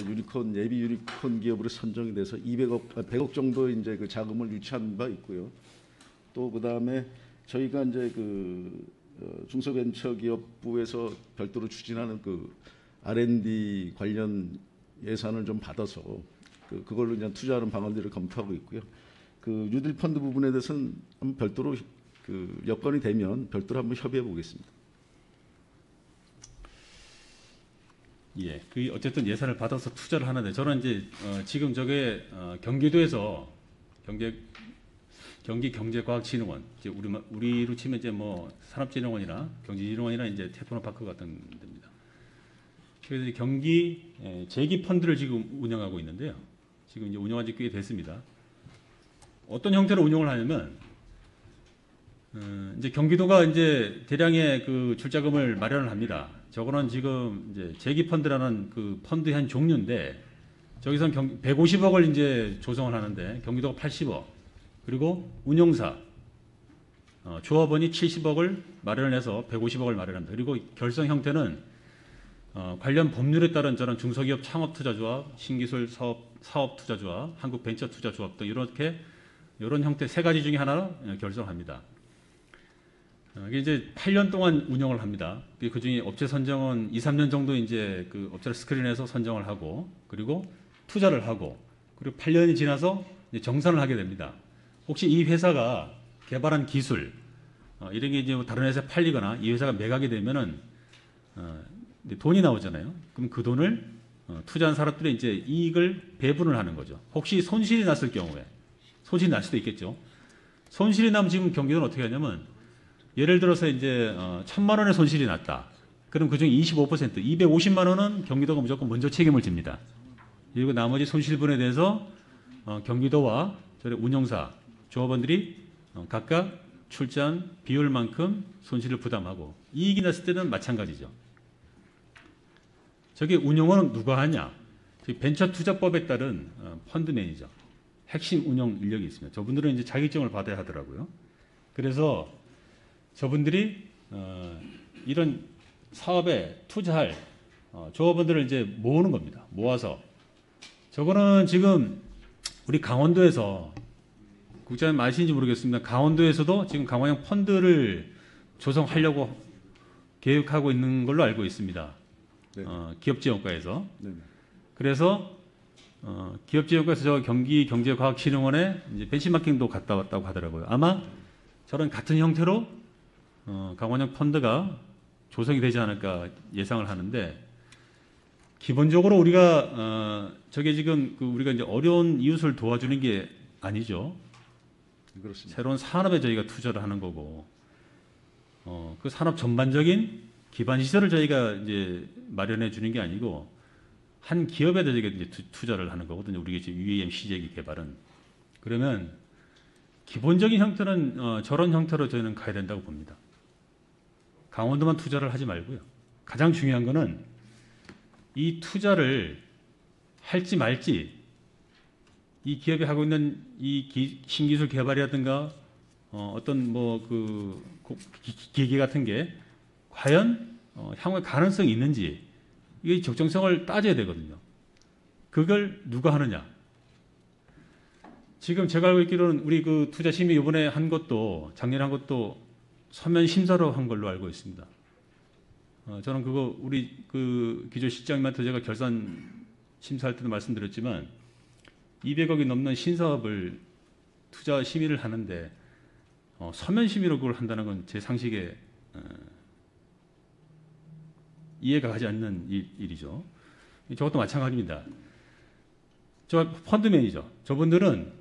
예비 유니콘 기업으로 선정이 돼서 100억 정도 이제 그 자금을 유치한 바 있고요. 또 그다음에 저희가 이제 중소벤처기업부에서 별도로 추진하는 그 R&D 관련 예산을 좀 받아서 그걸로 이제 투자하는 방안들을 검토하고 있고요. 그 뉴딜 펀드 부분에 대해서는 한번 별도로 여건이 되면 별도로 한번 협의해 보겠습니다.
예, 그 어쨌든 예산을 받아서 투자를 하는데 저는 이제 지금 저게 경기도에서 경기경제과학진흥원, 이제 우리로 치면 이제 뭐 산업진흥원이나 경제진흥원이나 이제 테크노파크 같은 데입니다. 그래서 이제 경기 재기 펀드를 지금 운영하고 있는데요. 지금 이제 운영한 지 꽤 됐습니다. 어떤 형태로 운영을 하냐면 이제 경기도가 이제 대량의 그 출자금을 마련을 합니다. 저거는 지금 이제 재기 펀드라는 그 펀드의 한 종류인데 저기서는 150억을 이제 조성을 하는데 경기도가 80억 그리고 운용사 조합원이 70억을 마련을 해서 150억을 마련합니다. 그리고 결성 형태는 관련 법률에 따른 저런 중소기업 창업투자조합, 신기술 사업투자조합, 한국벤처투자조합 등 이런 형태 세 가지 중에 하나 결성합니다. 이게 이제 8년 동안 운영을 합니다. 그 중에 업체 선정은 2~3년 정도 이제 그 업체를 스크린해서 선정을 하고 그리고 투자를 하고 그리고 8년이 지나서 이제 정산을 하게 됩니다. 혹시 이 회사가 개발한 기술 이런 게 이제 다른 회사에 팔리거나 이 회사가 매각이 되면은 돈이 나오잖아요. 그럼 그 돈을 투자한 사람들이 이제 이익을 배분을 하는 거죠. 혹시 손실이 났을 경우에 손실이 날 수도 있겠죠. 손실이 나면 지금 경기도는 어떻게 하냐면 예를 들어서 이제 1,000만 원의 손실이 났다. 그럼 그중에 25% 250만 원은 경기도가 무조건 먼저 책임을 집니다. 그리고 나머지 손실분에 대해서 경기도와 저희 운영사 조합원들이 각각 출자한 비율만큼 손실을 부담하고 이익이 났을 때는 마찬가지죠. 저게 운영은 누가 하냐? 벤처투자법에 따른 펀드 매니저, 핵심 운영 인력이 있습니다. 저분들은 이제 자격증을 받아야 하더라고요. 그래서 저분들이 이런 사업에 투자할 조합원들을 이제 모으는 겁니다. 모아서 저거는 지금 우리 강원도에서 국장님 아시는지 모르겠습니다. 강원도에서도 지금 강화형 펀드를 조성하려고 계획하고 있는 걸로 알고 있습니다.
네.
기업지원과에서.
네.
그래서 기업지원과에서 저 경기경제과학진흥원에 이제 벤치마킹도 갔다 왔다고 하더라고요. 아마 저런 같은 형태로 강원형 펀드가 조성이 되지 않을까 예상을 하는데 기본적으로 우리가 저게 지금 우리가 이제 어려운 이웃을 도와주는 게 아니죠.
그렇습니다.
새로운 산업에 저희가 투자를 하는 거고 그 산업 전반적인 기반 시설을 저희가 이제 마련해 주는 게 아니고 한 기업에 저희가 이제 투자를 하는 거거든요. 우리가 지금 UAM 시제기 개발은 그러면 기본적인 형태는 저런 형태로 저희는 가야 된다고 봅니다. 강원도만 투자를 하지 말고요. 가장 중요한 거는 이 투자를 할지 말지 이 기업이 하고 있는 이 신기술 개발이라든가 어떤 뭐 그 기계 같은 게 과연 향후에 가능성이 있는지 이게 적정성을 따져야 되거든요. 그걸 누가 하느냐? 지금 제가 알고 있기로는 우리 그 투자심의 이번에 한 것도 작년에 한 것도 서면 심사로 한 걸로 알고 있습니다. 저는 그거 우리 그 기조실장님한테 제가 결산 심사할 때도 말씀드렸지만 200억이 넘는 신사업을 투자 심의를 하는데 서면 심의로 그걸 한다는 건 제 상식에 이해가 가지 않는 일이죠. 저것도 마찬가지입니다.
저 펀드 매니저, 저분들은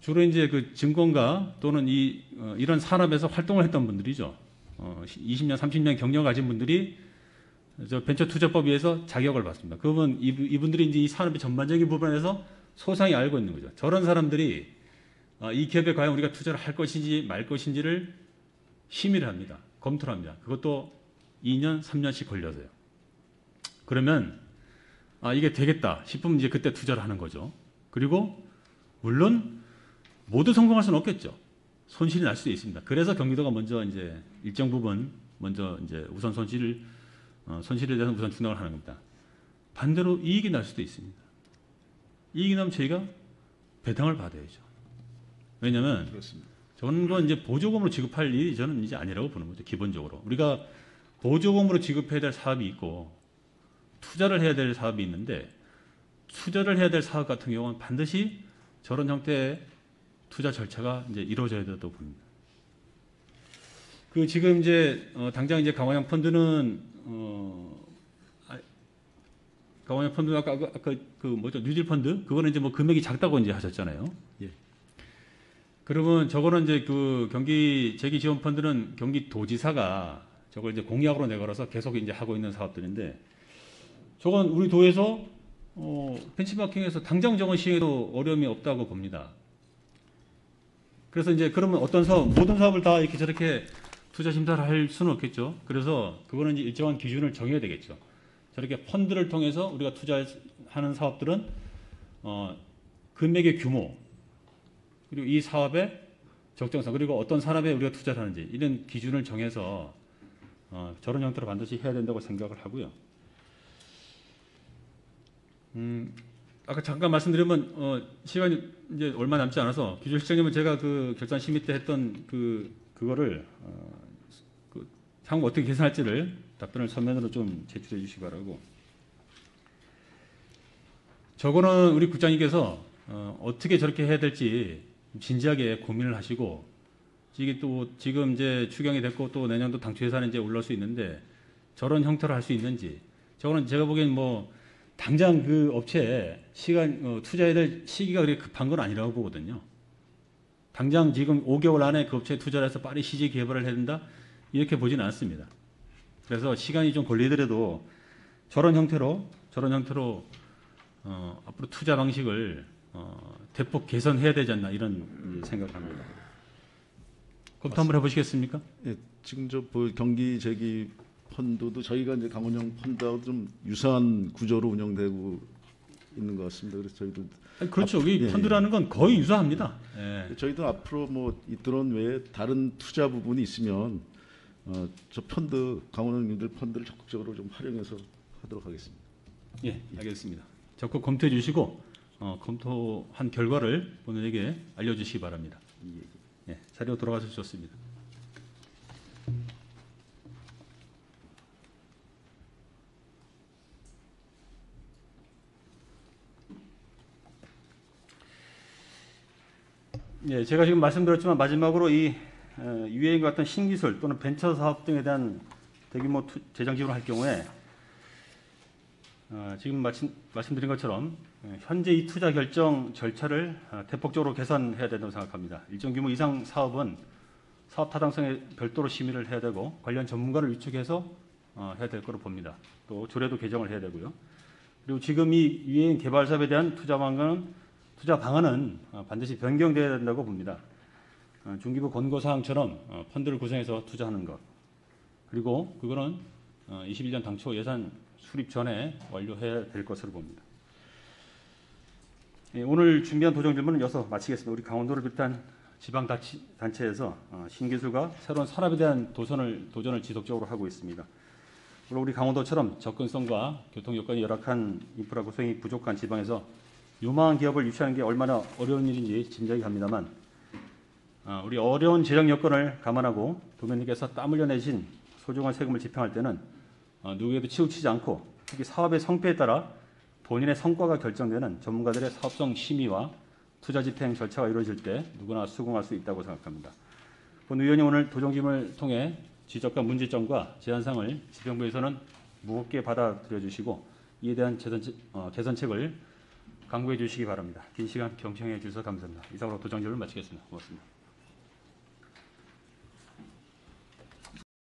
주로 이제 그 증권가 또는 이런 산업에서 활동을 했던 분들이죠. 20년, 30년 경력 가진 분들이 저 벤처 투자법위에서 자격을 받습니다. 그분 이분들이 이제 이 산업의 전반적인 부분에서 소상히 알고 있는 거죠. 저런 사람들이 이 기업에 과연 우리가 투자를 할 것인지 말 것인지를 심의를 합니다. 검토를 합니다. 그것도 2년, 3년씩 걸려서요. 그러면 이게 되겠다 싶으면 이제 그때 투자를 하는 거죠. 그리고 물론 모두 성공할 수는 없겠죠. 손실이 날 수도 있습니다. 그래서 경기도가 먼저 이제 일정 부분 먼저 이제 우선 손실에 대해서 우선 충당을 하는 겁니다. 반대로 이익이 날 수도 있습니다. 이익이 나면 저희가 배당을 받아야죠. 왜냐하면
그렇습니다.
저는 건 이제 보조금으로 지급할 일이 저는 이제 아니라고 보는 거죠. 기본적으로 우리가 보조금으로 지급해야 될 사업이 있고 투자를 해야 될 사업이 있는데 투자를 해야 될 사업 같은 경우는 반드시 저런 형태의 투자 절차가 이제 이루어져야 된다고 봅니다. 그 지금 이제 당장 이제 강원형 펀드는 강원형 펀드 아까 그 뭐죠 뉴딜 펀드 그거는 이제 뭐 금액이 작다고 이제 하셨잖아요.
예.
그러면 저거는 이제 그 경기 재기 지원 펀드는 경기도지사가 저걸 이제 공약으로 내걸어서 계속 이제 하고 있는 사업들인데 저건 우리 도에서 벤치마킹에서 당장 저건 시행해도 어려움이 없다고 봅니다. 그래서 이제 그러면 어떤 사업 모든 사업을 다 이렇게 저렇게 투자 심사를 할 수는 없겠죠. 그래서 그거는 이제 일정한 기준을 정해야 되겠죠. 저렇게 펀드를 통해서 우리가 투자하는 사업들은 금액의 규모 그리고 이 사업의 적정성 그리고 어떤 산업에 우리가 투자를 하는지 이런 기준을 정해서 저런 형태로 반드시 해야 된다고 생각을 하고요. 아까 잠깐 말씀드리면 시간이 이제 얼마 남지 않아서 기조실장님은 제가 그 결산 심의 때 했던 그거를 향후 어떻게 개선할지를 답변을 서면으로 좀 제출해 주시기 바라고. 저거는 우리 국장님께서 어떻게 저렇게 해야 될지 진지하게 고민을 하시고 이게 또 지금 이제 추경이 됐고 또 내년도 당초 예산에 이제 올라올 수 있는데 저런 형태로 할 수 있는지 저거는 제가 보기엔 뭐 당장 그 업체에 투자해야 될 시기가 그렇게 급한 건 아니라고 보거든요. 당장 지금 5개월 안에 그 업체에 투자를 해서 빨리 CJ 개발을 해야 된다 이렇게 보지는 않습니다. 그래서 시간이 좀 걸리더라도 저런 형태로 앞으로 투자 방식을 대폭 개선해야 되지 않나 이런 생각을 합니다. 검토 한번 해보시겠습니까?
예, 지금 경기 재기 펀드도 저희가 이제 강원형 펀드하고 좀 유사한 구조로 운영되고 있는 것 같습니다. 그래서 저희도
그렇죠. 이 펀드라는 건 거의 유사합니다. 예.
저희도 앞으로 뭐 이 드론 외에 다른 투자 부분이 있으면 저 펀드 강원형 뉴딜 펀드를 적극적으로 좀 활용해서 하도록 하겠습니다.
예, 알겠습니다. 적극 검토해 주시고 검토한 결과를 본인에게 알려주시기 바랍니다. 예, 자리로 돌아가셔서 좋습니다. 예, 제가 지금 말씀드렸지만 마지막으로 이 UAM 같은 신기술 또는 벤처 사업 등에 대한 대규모 재정 지원을 할 경우에 지금 말씀드린 것처럼 현재 이 투자 결정 절차를 대폭적으로 개선해야 된다고 생각합니다. 일정 규모 이상 사업은 사업 타당성에 별도로 심의를 해야 되고 관련 전문가를 위촉해서 해야 될 거로 봅니다. 또 조례도 개정을 해야 되고요. 그리고 지금 이 UAM 개발 사업에 대한 투자 방안은 반드시 변경돼야 된다고 봅니다. 중기부 권고사항처럼 펀드를 구성해서 투자하는 것 그리고 그거는 21년 당초 예산 수립 전에 완료해야 될 것으로 봅니다. 예, 오늘 준비한 도정 질문은 여기서 마치겠습니다. 우리 강원도를 비롯한 지방 단체에서 신기술과 새로운 산업에 대한 도전을 지속적으로 하고 있습니다. 물론 우리 강원도처럼 접근성과 교통 여건이 열악한 인프라 구성이 부족한 지방에서 유망한 기업을 유치하는 게 얼마나 어려운 일인지 짐작이 갑니다만 우리 어려운 재정 여건을 감안하고 도민님께서 땀 흘려 내신 소중한 세금을 집행할 때는 누구에도 치우치지 않고 특히 사업의 성패에 따라 본인의 성과가 결정되는 전문가들의 사업성 심의와 투자 집행 절차가 이루어질 때 누구나 수긍할 수 있다고 생각합니다. 본 의원님 오늘 도정질문을 통해 지적과 문제점과 제안사항을 집행부에서는 무겁게 받아들여 주시고 이에 대한 개선책을
강구해 주시기 바랍니다. 긴 시간 경청해 주셔서 감사합니다. 이상으로 도정질을 마치겠습니다. 고맙습니다.